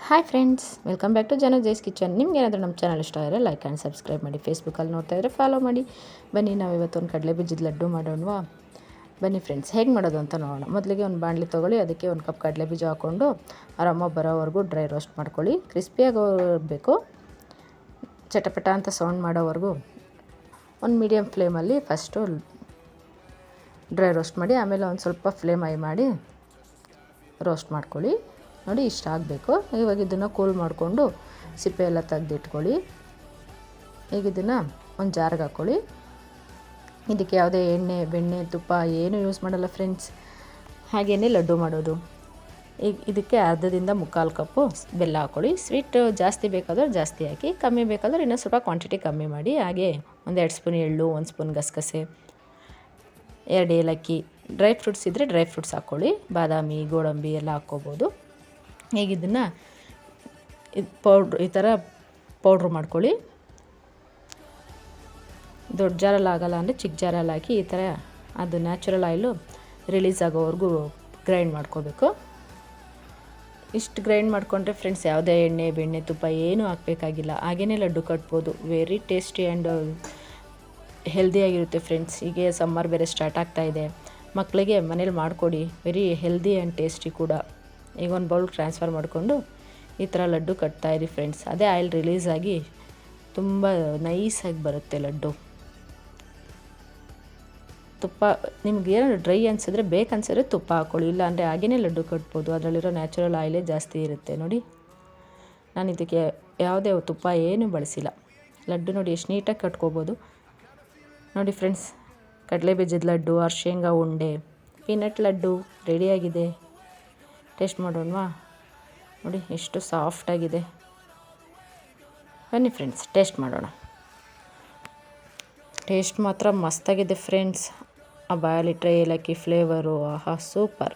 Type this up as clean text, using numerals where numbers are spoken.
Hi friends, welcome back to Jai's kitchen. ನಿಮ್ಗೆ ಏನಾದರೂ ನಮ್ಮ ಚಾನಲ್ ಇಷ್ಟ ಆದರೆ ಲೈಕ್ ಆ್ಯಂಡ್ ಸಬ್ಸ್ಕ್ರೈಬ್ ಮಾಡಿ. ಫೇಸ್ಬುಕ್ಕಲ್ಲಿ ನೋಡ್ತಾ ಇದ್ದರೆ ಫಾಲೋ ಮಾಡಿ. ಬನ್ನಿ, ನಾವು ಇವತ್ತೊಂದು ಕಡಲೆ ಬೀಜದ ಲಡ್ಡು ಮಾಡೋಣವಾ? ಬನ್ನಿ ಫ್ರೆಂಡ್ಸ್, ಹೇಗೆ ಮಾಡೋದು ಅಂತ ನೋಡೋಣ. ಮೊದಲಿಗೆ ಒಂದು ಬಾಣಲಿ ತೊಗೊಳ್ಳಿ, ಅದಕ್ಕೆ ಒಂದು ಕಪ್ ಕಡಲೆ ಬೀಜ ಹಾಕ್ಕೊಂಡು ಅರಮ್ಮ ಬರೋವರೆಗೂ ಡ್ರೈ ರೋಸ್ಟ್ ಮಾಡ್ಕೊಳ್ಳಿ. ಕ್ರಿಸ್ಪಿಯಾಗಬೇಕು, ಚಟಪಟ ಅಂತ ಸೌಂಡ್ ಮಾಡೋವರೆಗೂ ಒಂದು ಮೀಡಿಯಮ್ ಫ್ಲೇಮಲ್ಲಿ ಫಸ್ಟು ಡ್ರೈ ರೋಸ್ಟ್ ಮಾಡಿ, ಆಮೇಲೆ ಒಂದು ಸ್ವಲ್ಪ ಫ್ಲೇಮ್ ಹೈ ಮಾಡಿ ರೋಸ್ಟ್ ಮಾಡ್ಕೊಳ್ಳಿ. ನೋಡಿ, ಇಷ್ಟ ಆಗಬೇಕು. ಇವಾಗ ಇದನ್ನು ಕೂಲ್ ಮಾಡಿಕೊಂಡು ಸಿಪ್ಪೆ ಎಲ್ಲ ತೆಗೆದಿಟ್ಕೊಳ್ಳಿ. ಈಗ ಇದನ್ನು ಒಂದು ಜಾರ್ಗೆ ಹಾಕ್ಕೊಳ್ಳಿ. ಇದಕ್ಕೆ ಯಾವುದೇ ಎಣ್ಣೆ, ಬೆಣ್ಣೆ, ತುಪ್ಪ ಏನೂ ಯೂಸ್ ಮಾಡಲ್ಲ ಫ್ರೆಂಡ್ಸ್. ಹಾಗೆಯೇ ಲಡ್ಡು ಮಾಡೋದು. ಈಗ ಇದಕ್ಕೆ ಅರ್ಧದಿಂದ ಮುಕ್ಕಾಲು ಕಪ್ಪು ಬೆಲ್ಲ ಹಾಕ್ಕೊಳ್ಳಿ. ಸ್ವೀಟ್ ಜಾಸ್ತಿ ಬೇಕಾದ್ರೆ ಜಾಸ್ತಿ ಹಾಕಿ, ಕಮ್ಮಿ ಬೇಕಾದ್ರೆ ಇನ್ನೂ ಸ್ವಲ್ಪ ಕ್ವಾಂಟಿಟಿ ಕಮ್ಮಿ ಮಾಡಿ. ಹಾಗೆ ಒಂದು 2 ಸ್ಪೂನ್ ಎಳ್ಳು, 1 ಸ್ಪೂನ್ ಗಸಗಸೆ, 2 ಏಲಕ್ಕಿ, ಡ್ರೈ ಫ್ರೂಟ್ಸ್ ಇದ್ದರೆ ಡ್ರೈ ಫ್ರೂಟ್ಸ್ ಹಾಕ್ಕೊಳ್ಳಿ. ಬಾದಾಮಿ, ಗೋಡಂಬಿ ಎಲ್ಲ ಹಾಕ್ಕೋಬೋದು. ಈಗ ಇದನ್ನು ಈ ಥರ ಪೌಡ್ರ್ ಮಾಡ್ಕೊಳ್ಳಿ. ದೊಡ್ಡ ಜಾರಲ್ಲಿ ಆಗಲ್ಲ ಅಂದರೆ ಚಿಕ್ಕ ಜಾರಲ್ಲಿ ಹಾಕಿ ಈ ಥರ ಅದು ನ್ಯಾಚುರಲ್ ಆಯಿಲು ರಿಲೀಸ್ ಆಗೋವರೆಗೂ ಗ್ರೈಂಡ್ ಮಾಡ್ಕೋಬೇಕು. ಇಷ್ಟು ಗ್ರೈಂಡ್ ಮಾಡಿಕೊಂಡ್ರೆ ಫ್ರೆಂಡ್ಸ್, ಯಾವುದೇ ಎಣ್ಣೆ, ಬೆಣ್ಣೆ, ತುಪ್ಪ ಏನೂ ಹಾಕಬೇಕಾಗಿಲ್ಲ. ಹಾಗೇ ಲಡ್ಡು ಕಟ್ಬೋದು. ವೆರಿ ಟೇಸ್ಟಿ ಆ್ಯಂಡ್ ಹೆಲ್ದಿಯಾಗಿರುತ್ತೆ ಫ್ರೆಂಡ್ಸ್. ಹೀಗೆ ಸಮ್ಮರ್ ಬೇರೆ ಸ್ಟಾರ್ಟ್ ಆಗ್ತಾಯಿದೆ. ಮಕ್ಕಳಿಗೆ ಮನೇಲಿ ಮಾಡಿಕೊಡಿ. ವೆರಿ ಹೆಲ್ದಿ ಆ್ಯಂಡ್ ಟೇಸ್ಟಿ ಕೂಡ. ಈಗ ಒಂದು ಬೌಲ್ ಟ್ರಾನ್ಸ್ಫರ್ ಮಾಡಿಕೊಂಡು ಈ ಥರ ಲಡ್ಡು ಕಟ್ತಾಯಿರಿ ಫ್ರೆಂಡ್ಸ್. ಅದೇ ಆಯಿಲ್ ರಿಲೀಸ್ ಆಗಿ ತುಂಬ ನೈಸಾಗಿ ಬರುತ್ತೆ ಲಡ್ಡು. ತುಪ್ಪ ನಿಮ್ಗೆ ಏನಾದ್ರು ಡ್ರೈ ಅನಿಸಿದ್ರೆ, ಬೇಕನ್ಸಿದ್ರೆ ತುಪ್ಪ ಹಾಕ್ಕೊಳ್ಳಿ. ಇಲ್ಲ ಅಂದರೆ ಹಾಗೇ ಲಡ್ಡು ಕಟ್ಬೋದು. ಅದರಲ್ಲಿರೋ ನ್ಯಾಚುರಲ್ ಆಯಿಲೇ ಜಾಸ್ತಿ ಇರುತ್ತೆ. ನೋಡಿ, ನಾನು ಇದಕ್ಕೆ ಯಾವುದೇ ತುಪ್ಪ ಏನೂ ಬಳಸಿಲ್ಲ. ಲಡ್ಡು ನೋಡಿ ಎಷ್ಟು ನೀಟಾಗಿ ಕಟ್ಕೋಬೋದು. ನೋಡಿ ಫ್ರೆಂಡ್ಸ್, ಕಡಲೆ ಬೀಜದ ಲಡ್ಡು, ಶೇಂಗಾ ಉಂಡೆ, ಪೀನಟ್ ಲಡ್ಡು ರೆಡಿಯಾಗಿದೆ. ಟೇಸ್ಟ್ ಮಾಡೋಣವಾ? ನೋಡಿ ಎಷ್ಟು ಸಾಫ್ಟಾಗಿದೆ. ಬನ್ನಿ ಫ್ರೆಂಡ್ಸ್, ಟೇಸ್ಟ್ ಮಾಡೋಣ. ಟೇಸ್ಟ್ ಮಾತ್ರ ಮಸ್ತಾಗಿದೆ ಫ್ರೆಂಡ್ಸ್. ಆ ಬಾಯಲ್ಲಿಟ್ಟರೆ ಏಲಕ್ಕಿ ಫ್ಲೇವರು, ಆಹಾ, ಸೂಪರ್.